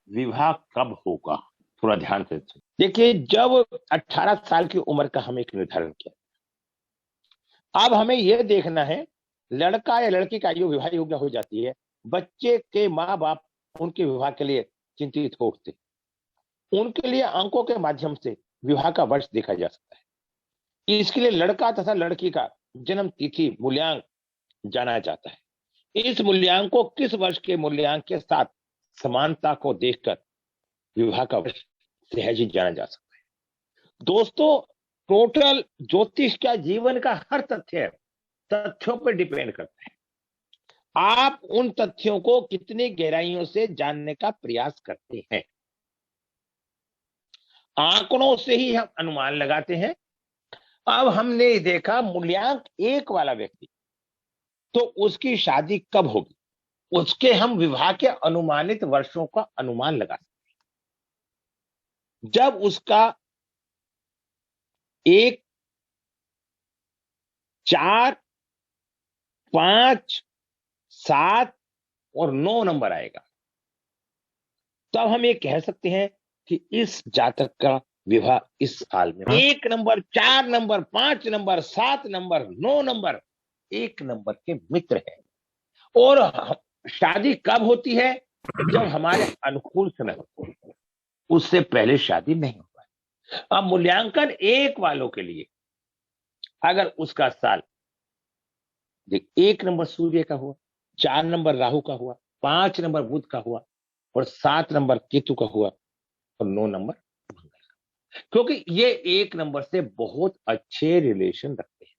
विवाह कब होगा, थोड़ा ध्यान से सुनिए। देखिए, जब 18 साल की उम्र का हम एक निर्धारण किया, अब हमें यह देखना है लड़का या लड़की का आयु विवाह योग्य हो जाती है, बच्चे के माँ बाप उनके विवाह के लिए चिंतित हो उठते, उनके लिए अंकों के माध्यम से विवाह का वर्ष देखा जा सकता है। इसके लिए लड़का तथा लड़की का जन्म तिथि मूल्यांक जाना जाता है। इस मूल्यांक को किस वर्ष के मूल्यांक के साथ समानता को देखकर विवाह का वर्ष सहज ही जाना जा सकता है। दोस्तों, टोटल ज्योतिष का जीवन का हर तथ्य तथ्यों पर डिपेंड करता है। आप उन तथ्यों को कितनी गहराइयों से जानने का प्रयास करते हैं। आंकड़ों से ही हम अनुमान लगाते हैं। अब हमने देखा मूल्यांक 1 वाला व्यक्ति, तो उसकी शादी कब होगी, उसके हम विवाह के अनुमानित वर्षों का अनुमान लगा सकते हैं। जब उसका 1, 4, 5, 7 और 9 नंबर आएगा, तब हम ये कह सकते हैं कि इस जातक का विवाह इस साल में 1 number, 4 number, 5 number, 7 number, 9 number 1 number के मित्र है। और शादी कब होती है, जब हमारे अनुकूल समय होता है, उससे पहले शादी नहीं होता है। अब मूल्यांकन 1 वालों के लिए अगर उसका साल देख 1 नंबर सूर्य का हुआ, 4 नंबर राहु का हुआ, 5 नंबर बुध का हुआ और 7 नंबर केतु का हुआ और 9 नंबर मंगल का, क्योंकि ये 1 नंबर से बहुत अच्छे रिलेशन रखते हैं।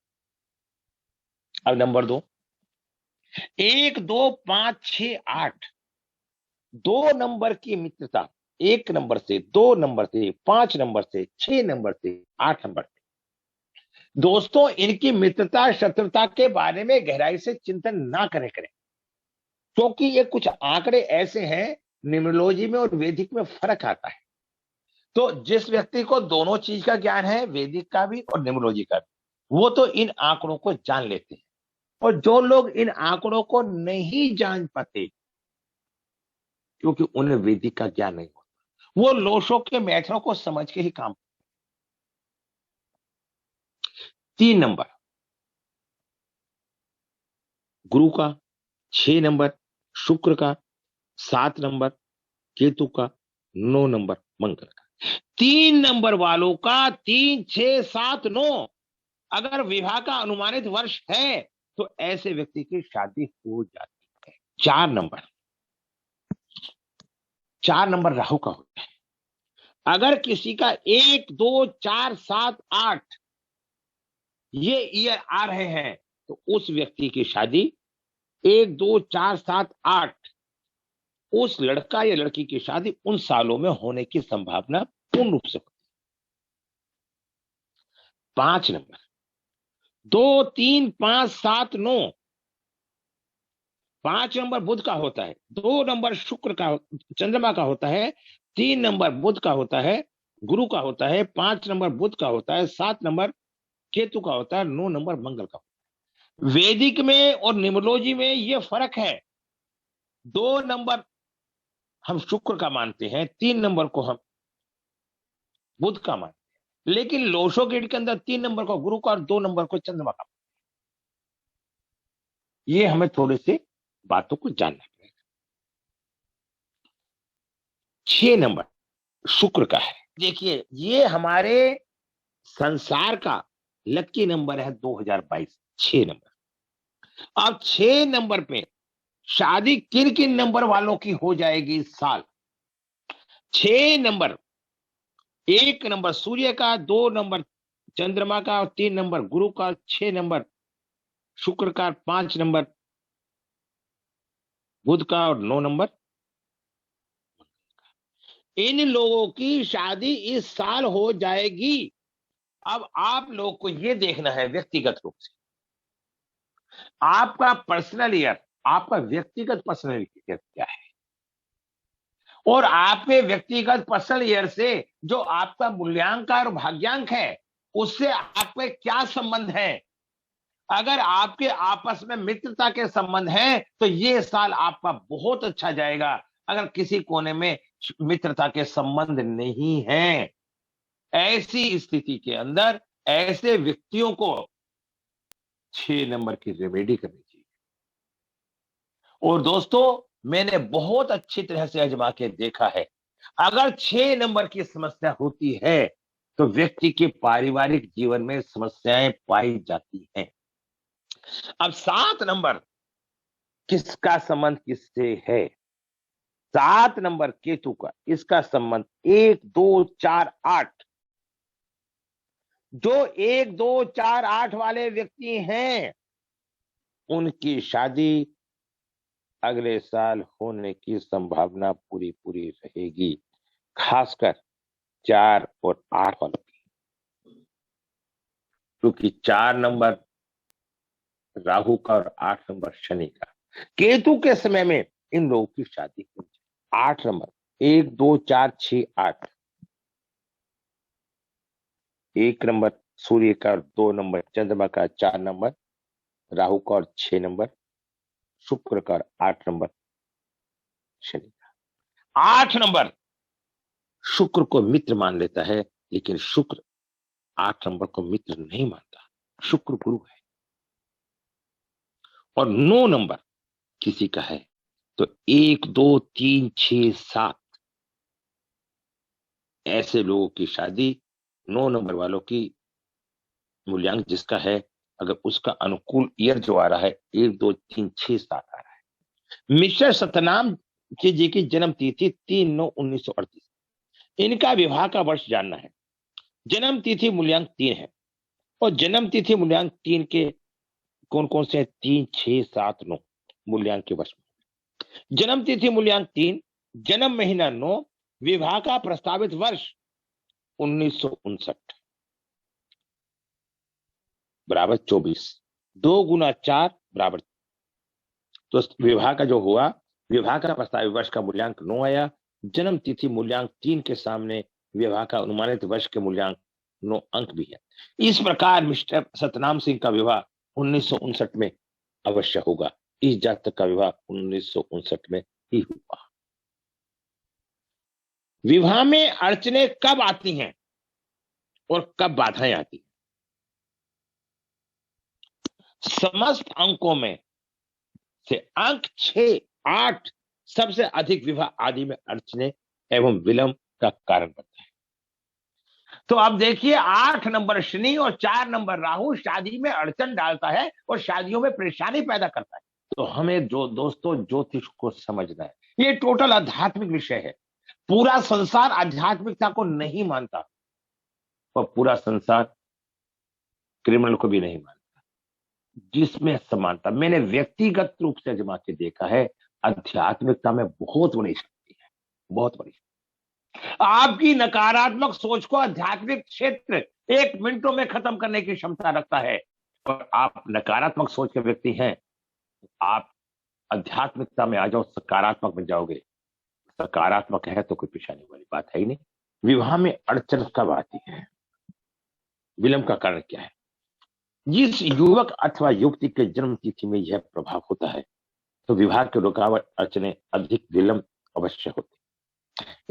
अब नंबर 2, 1, 2, 5, 6, 8 2 नंबर की मित्रता 1 नंबर से, 2 नंबर से, 5 नंबर से, 6 नंबर से, 8 नंबर से। दोस्तों, इनकी मित्रता शत्रुता के बारे में गहराई से चिंतन ना करें, क्योंकि ये कुछ आंकड़े ऐसे हैं, न्यूमरोलॉजी में और वैदिक में फर्क आता है। तो जिस व्यक्ति को दोनों चीज का ज्ञान है, वैदिक का भी और न्यूमरोलॉजी का भी, वो तो इन आंकड़ों को जान लेते हैं। और जो लोग इन आंकड़ों को नहीं जान पाते, क्योंकि उन्हें वैदिक का ज्ञान नहीं होता, वो लोशों के मेथडों को समझ के ही काम। 3 नंबर गुरु का, 6 नंबर शुक्र का, 7 नंबर केतु का, 9 नंबर मंगल का। 3 नंबर वालों का 3, 6, 7, 9 अगर विवाह का अनुमानित वर्ष है, तो ऐसे व्यक्ति की शादी हो जाती है। 4 नंबर राहु का होता है। अगर किसी का 1, 2, 4, 7, 8 ये ईयर आ रहे हैं, तो उस व्यक्ति की शादी 1, 2, 4, 7, 8 उस लड़का या लड़की की शादी उन सालों में होने की संभावना पूर्ण रूप से होती है। 5 नंबर 2, 3, 5, 7, 9 5 नंबर बुध का होता है, 2 नंबर शुक्र का चंद्रमा का होता है, 3 नंबर बुध का होता है, गुरु का होता है, 5 नंबर बुध का होता है, 7 नंबर केतु का होता है, 9 नंबर मंगल का होता है। वैदिक में और न्यूमरोलॉजी में यह फर्क है। 2 नंबर हम शुक्र का मानते हैं, 3 नंबर को हम बुध का मानते हैं, लेकिन लोशो गेट के अंदर 3 नंबर को गुरु का और 2 नंबर को चंद्रमा का। ये हमें थोड़े से बातों को जानना पड़ेगा। 6 नंबर शुक्र का है। देखिए, ये हमारे संसार का लकी नंबर है 2022, 6 नंबर। अब 6 नंबर पे शादी किन किन नंबर वालों की हो जाएगी इस साल? 6 नंबर, 1 नंबर सूर्य का, 2 नंबर चंद्रमा का, 3 नंबर गुरु का, 6 नंबर शुक्र का, 5 नंबर बुध का और 9 नंबर। इन लोगों की शादी इस साल हो जाएगी। अब आप लोग को यह देखना है व्यक्तिगत रूप से, आपका पर्सनल ईयर, आपका व्यक्तिगत पर्सनल ईयर क्या है, और आपके व्यक्तिगत पर्सनल ईयर से जो आपका मूल्यांक और भाग्यांक है, उससे आपके क्या संबंध है। अगर आपके आपस में मित्रता के संबंध हैं, तो ये साल आपका बहुत अच्छा जाएगा। अगर किसी कोने में मित्रता के संबंध नहीं है। ऐसी स्थिति के अंदर ऐसे व्यक्तियों को 6 नंबर की रेमेडी करनी चाहिए। और दोस्तों, मैंने बहुत अच्छी तरह से आजमा के देखा है, अगर 6 नंबर की समस्या होती है तो व्यक्ति के पारिवारिक जीवन में समस्याएं पाई जाती हैं। अब 7 नंबर किसका संबंध किससे है? 7 नंबर केतु का, इसका संबंध 1 2 4 8। जो 1 2 4 8 वाले व्यक्ति हैं, उनकी शादी अगले साल होने की संभावना पूरी पूरी रहेगी, खासकर 4 और 8 वालों की। क्योंकि 4 नंबर राहु का और 8 नंबर शनि का। केतु के समय में इन लोगों की शादी हुई। 8 नंबर 1 2 4 6 8। 1 नंबर सूर्य का और 2 नंबर चंद्रमा का, 4 नंबर राहु का और 6 नंबर शुक्र का, 8 नंबर शनि का। 8 नंबर शुक्र को मित्र मान लेता है, लेकिन शुक्र 8 नंबर को मित्र नहीं मानता। शुक्र गुरु है। और 9 नंबर किसी का है तो 1 2 3 6 7 ऐसे लोगों की शादी, 9 नंबर वालों की मूल्यांक जिसका है, अगर उसका अनुकूल ईयर जो आ रहा है 1 2 3 6 7 आ रहा है। मिस्टर सतनाम जी की जन्म तिथि 3/9/1938। इनका विवाह का वर्ष जानना है। जन्म तिथि मूल्यांक 3 है। और जन्म तिथि मूल्यांक 3 के कौन कौन से हैं? 3 6 7 9 मूल्यांक के वर्ष में। जन्म तिथि मूल्यांक 3, जन्म महीना 9, विवाह का प्रस्तावित वर्ष 1959 बराबर 24। 2 गुना 4 बराबर। तो विवाह का जो हुआ, विवाह का प्रस्तावित वर्ष का मूल्यांक 9 आया। जन्म तिथि मूल्यांक 3 के सामने विवाह का अनुमानित वर्ष के मूल्यांक 9 अंक भी है। इस प्रकार मिस्टर सतनाम सिंह का विवाह 1959 में अवश्य होगा। इस जातक का विवाह 1959 में ही हुआ। विवाह में अड़चने कब आती हैं और कब बाधाएं आती हैं? समस्त अंकों में से अंक 6 8 सबसे अधिक विवाह आदि में अड़चने एवं विलंब का कारण बनता है। तो अब देखिए, 8 नंबर शनि और 4 नंबर राहु शादी में अड़चन डालता है और शादियों में परेशानी पैदा करता है। तो हमें जो दोस्तों ज्योतिष को समझना है, ये टोटल आध्यात्मिक विषय है। पूरा संसार आध्यात्मिकता को नहीं मानता और पूरा संसार क्रिमिनल को भी नहीं मानता। जिसमें समानता, मैंने व्यक्तिगत रूप से आजमा के देखा है, आध्यात्मिकता में बहुत बड़ी शक्ति है, बहुत बड़ी। आपकी नकारात्मक सोच को आध्यात्मिक क्षेत्र 1 मिनटों में खत्म करने की क्षमता रखता है। और आप नकारात्मक सोच के व्यक्ति हैं, आप आध्यात्मिकता में आ जाओ, सकारात्मक बन जाओगे। सकारात्मक है तो कोई परेशानी वाली बात है ही नहीं। विवाह में अड़चन कब आती है, विलंब का कारण क्या है? जिस युवक अथवा युवती के जन्म तिथि में यह प्रभाव होता है तो विवाह के रुकावट, अड़चने, अधिक विलंब अवश्य होते।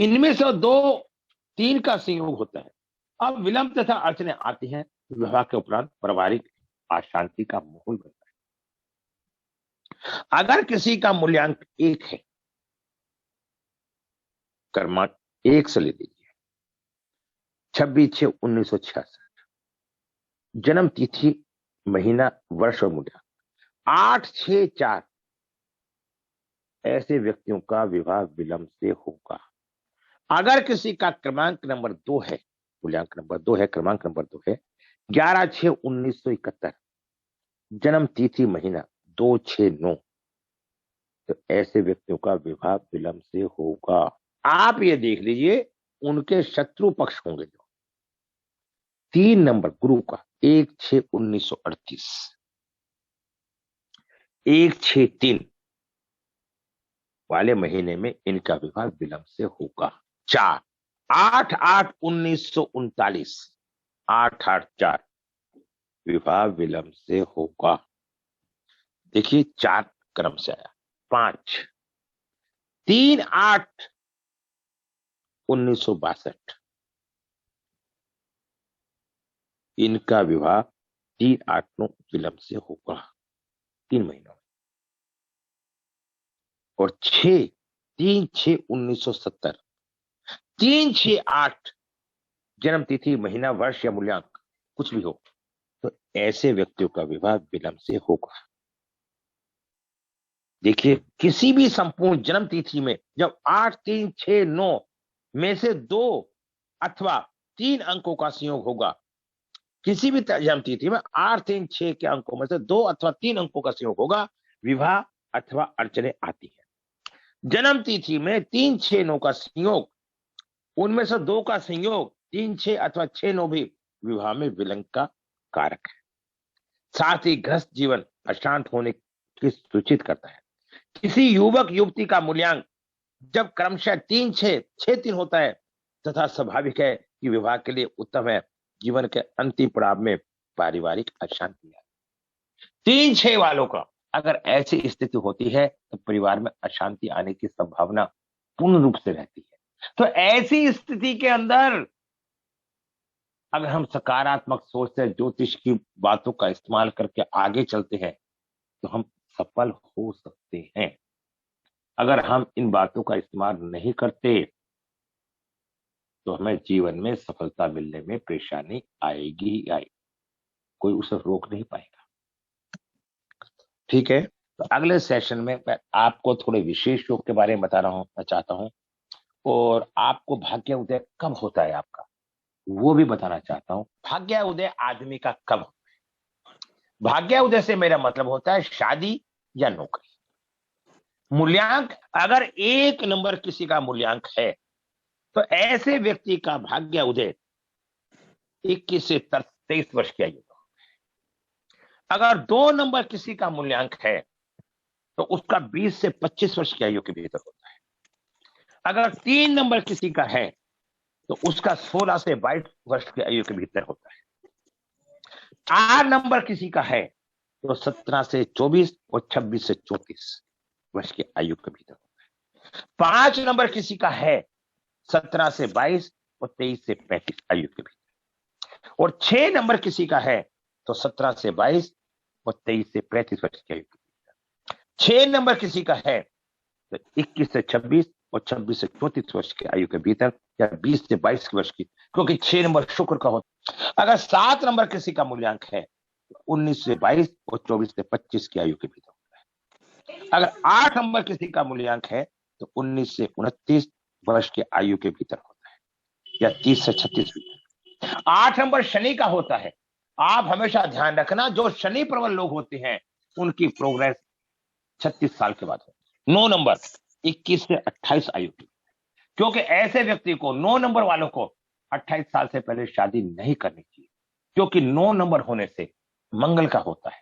इनमें से 2 3 का संयोग होता है। अब विलंब तथा अड़चने आती हैं, विवाह के उपरांत पारिवारिक अशांति का माहौल बनता है। अगर किसी का मूल्यांक 1 है, क्रमांक 1 से ले लीजिए, 26/6/1966, जन्म तिथि, महीना, वर्ष और मूल्यांक 8 6 4, ऐसे व्यक्तियों का विवाह विलंब से होगा। अगर किसी का क्रमांक नंबर 2 है, मूल्यांक नंबर 2 है, क्रमांक नंबर 2 है, 11/6/1971, जन्म तिथि, महीना 2 6 9, तो ऐसे व्यक्तियों का विवाह विलंब से होगा। आप ये देख लीजिए, उनके शत्रु पक्ष होंगे। जो 3 नंबर गुरु का, 1 6/1938, 1 6 3 वाले महीने में इनका विवाह विलंब से होगा। 4 8/8/1939, 8 8 4 विवाह विलंब से होगा। देखिए 4 क्रम से आया। 5 3 8 1962 इनका विवाह 3-8-9 विलंब से होगा, 3 महीनों में। और 3-6-1970 3-6-8 जन्म तिथि, महीना, वर्ष या मूल्यांक कुछ भी हो, तो ऐसे व्यक्तियों का विवाह विलंब से होगा। देखिए, किसी भी संपूर्ण जन्म तिथि में जब 8, 3, 6, 9 में से 2 अथवा 3 अंकों का संयोग होगा, किसी भी जन्म तिथि में 8, 3, 6 के अंकों में से 2 अथवा 3 अंकों का संयोग होगा, विवाह अथवा अड़चने आती है। जन्म तिथि में 3, 6, 9 का संयोग, उनमें से 2 का संयोग 3, 6 अथवा 6, 9 भी विवाह में विलंब का कारक है। साथ ही गृहस्थ जीवन अशांत होने की सूचित करता है। किसी युवक युवती का मूल्यांक जब क्रमशः 3, 6, 6, 3 होता है तथा स्वाभाविक है कि विवाह के लिए उत्तम है। जीवन के अंतिम पड़ाव में पारिवारिक अशांति है। 3, 6 वालों का अगर ऐसी स्थिति होती है तो परिवार में अशांति आने की संभावना पूर्ण रूप से रहती है। तो ऐसी स्थिति के अंदर अगर हम सकारात्मक सोच से ज्योतिष की बातों का इस्तेमाल करके आगे चलते हैं तो हम सफल हो सकते हैं। अगर हम इन बातों का इस्तेमाल नहीं करते तो हमें जीवन में सफलता मिलने में परेशानी आएगी ही आएगी, कोई उसे रोक नहीं पाएगा। ठीक है, तो अगले सेशन में मैं आपको थोड़े विशेष योग के बारे में बता रहा हूं, मैं चाहता हूं, और आपको भाग्य उदय कब होता है आपका वो भी बताना चाहता हूं। भाग्य उदय आदमी का कब होता है? भाग्य उदय से मेरा मतलब होता है शादी या नौकरी। मूल्यांक अगर 1 नंबर किसी का मूल्यांक है तो ऐसे व्यक्ति का भाग्य उदय 21 से 23 वर्ष की आयु। अगर 2 नंबर किसी का मूल्यांक है तो उसका 20 से 25 वर्ष की आयु के भीतर होता है। अगर 3 नंबर किसी का है तो उसका 16 से 22 वर्ष की आयु के भीतर होता है। 4 नंबर किसी का है तो 17 से 24 और 26 से 34 वर्ष की आयु के भीतर होता है। 5 नंबर किसी का है 17 से 22 और 23 से 35 आयु के भीतर। और 6 नंबर किसी का है तो 17 से 22 और 23 से 35 वर्ष की आयु के भीतर। 6 नंबर किसी का है तो 21 से 26 और 26 से 34 वर्ष की आयु के भीतर, या 20 से 22 वर्ष की, क्योंकि 6 नंबर शुक्र का होता है। अगर 7 नंबर किसी का मूल्यांक है तो 19 से 22 और 24 से 25 की आयु के भीतर होता है। अगर 8 नंबर किसी का मूल्यांक है तो 19 से 29 वर्ष की आयु के भीतर होता है, या 30 से 36 भीतर। 8 नंबर शनि का होता है। आप हमेशा ध्यान रखना, जो शनि प्रबल लोग होते हैं उनकी प्रोग्रेस 36 साल के बाद होती है। 9 नंबर 21 से 28 आयु की, क्योंकि ऐसे व्यक्ति को 9 नंबर वालों को 28 साल से पहले शादी नहीं करनी चाहिए, क्योंकि 9 नंबर होने से मंगल का होता है।